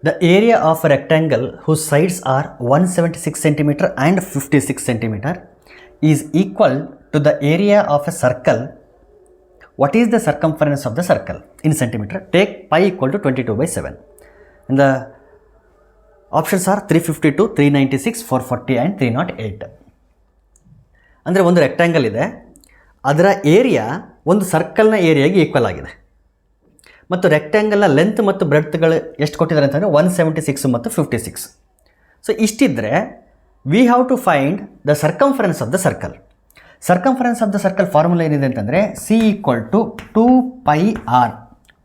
The area of a rectangle whose sides are 176 cm and 56 cm is equal to the area of a circle. What is the circumference of the circle in centimeter? Take pi equal to 22/7. And the options are 352, 396, 440 and 308. ಅಂದರೆ ಒಂದು rectangle ಇದೆ, ಅದರ area ಒಂದು ಸರ್ಕಲ್ನ ಏರಿಯಾಗೆ equal ಆಗಿದೆ. ಮತ್ತು ರೆಕ್ಟ್ಯಾಂಗಲ್ನ length ಮತ್ತು ಬ್ರೆಡ್ತ್ಗಳು ಎಷ್ಟು ಕೊಟ್ಟಿದ್ದಾರೆ ಅಂತಂದರೆ 176 ಮತ್ತು 56. ಸೊ ಇಷ್ಟಿದ್ದರೆ we have to find the circumference of the circle. Circumference of the circle formula ಏನಿದೆ ಅಂತಂದರೆ ಸಿ ಈಕ್ವಲ್ ಟು 2πr.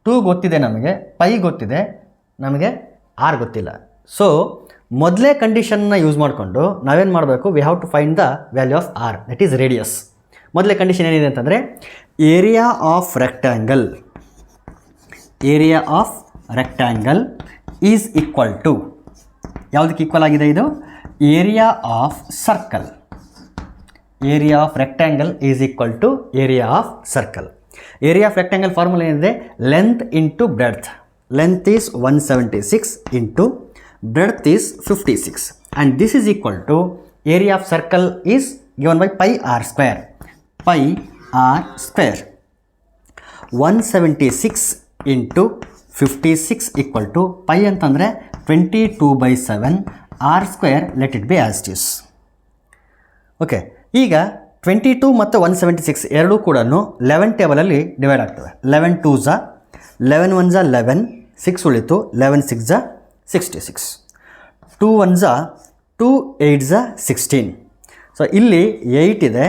2 ಗೊತ್ತಿದೆ ನಮಗೆ, ಪೈ ಗೊತ್ತಿದೆ ನಮಗೆ, ಆರ್ ಗೊತ್ತಿಲ್ಲ. ಸೊ ಮೊದಲೇ ಕಂಡೀಷನ್ನ ಯೂಸ್ ಮಾಡಿಕೊಂಡು ನಾವೇನು ಮಾಡಬೇಕು, we have to find the value of R, that is radius. ಮೊದಲೇ ಕಂಡೀಷನ್ ಏನಿದೆ ಅಂತಂದರೆ area of rectangle is equal to, ಯಾವುದಕ್ಕೆ ಈಕ್ವಲ್ ಆಗಿದೆ ಇದು? Area of circle. Area of rectangle is equal to area of circle. Area of rectangle formula ಏನಿದೆ? Length into breadth. Length is 176 into breadth is 56, and this is equal to area of circle is given by pi r square. 176 into 56 equal to pi ಅಂತಂದರೆ 22/7, r square let it be as it is. Okay, ಈಗ 22 ಮತ್ತು 176 ಎರಡೂ ಕೂಡ 11 ಟೇಬಲಲ್ಲಿ divide ಆಗ್ತವೆ. 11 2s 11 1s 11, 6 ಉಳಿತು, 11 6s 66, 2 1s 2, 8s 16. So ಇಲ್ಲಿ 8 ಇದೆ,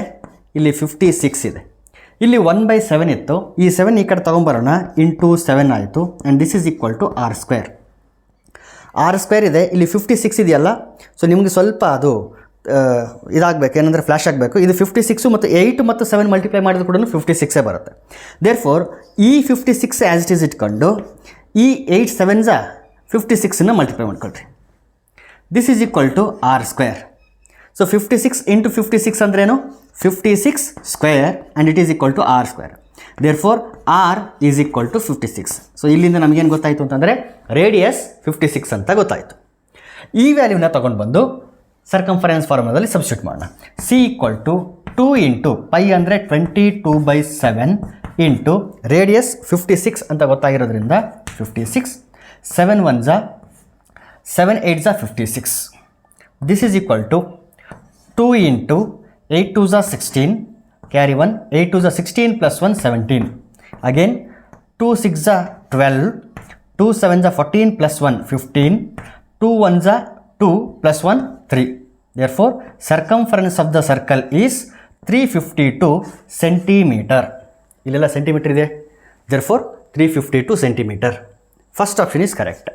ಇಲ್ಲಿ 56 ಇದೆ, ಇಲ್ಲಿ 1/7 ಇತ್ತು, ಈ 7 ಈ ಕಡೆ ತೊಗೊಂಬರೋಣ, ಇಂಟು 7 ಆಯಿತು, and this is equal to r square. R square ಇದೆ, ಇಲ್ಲಿ 56 ಇದೆಯಲ್ಲ, ಸೊ ನಿಮಗೆ ಸ್ವಲ್ಪ ಅದು ಇದಾಗಬೇಕು, ಏನಂದರೆ ಫ್ಲ್ಯಾಶ್ ಆಗಬೇಕು. ಇದು 56 ಮತ್ತು 8 ಮತ್ತು 7 ಮಲ್ಟಿಪ್ಲೈ ಮಾಡಿದ್ರು ಕೂಡ 56 ಬರುತ್ತೆ. ದೇರ್ ಫೋರ್ ಈ 56 ಆ್ಯಸ್ ಇಟ್ ಈಸ್ ಇಟ್ಕೊಂಡು ಈ 8 7s 56ನ್ನು ಮಲ್ಟಿಪ್ಲೈ ಮಾಡ್ಕೊಳ್ರಿ. This is equal to r square. So 56 into 56 ಅಂದ್ರೇನು? 56 square, and it is equal to r square. Therefore r is equal to 56. So ಇಲ್ಲಿಂದ ನಮಗೇನು ಗೊತ್ತಾಯಿತು ಅಂತಂದರೆ ರೇಡಿಯಸ್ 56 ಅಂತ ಗೊತ್ತಾಯಿತು. ಈ ವ್ಯಾಲ್ಯೂನ ತೊಗೊಂಡು ಬಂದು ಸರ್ಕಂಫರೆನ್ಸ್ ಫಾರ್ಮುಲಾದಲ್ಲಿ ಸಬ್ಸ್ಟಿಟ್ಯೂಟ್ ಮಾಡೋಣ. C equal to 2 into pi ಅಂದರೆ 22/7 ಇಂಟು ರೇಡಿಯಸ್ 56 ಅಂತ ಗೊತ್ತಾಗಿರೋದ್ರಿಂದ 56, 7 1s 7, 8s 56. This is equal to 2 into 8 2s 16, carry 1, 8 2s 16 plus 1 17. Again 2 6s 12, 2 7s 14 plus 1 15, 2 1s 2 plus 1 3. Therefore circumference of the circle is 352 centimeter. ಇಲ್ಲೆಲ್ಲ centimetre ಇದೆ, therefore 352 centimeter. First option is correct.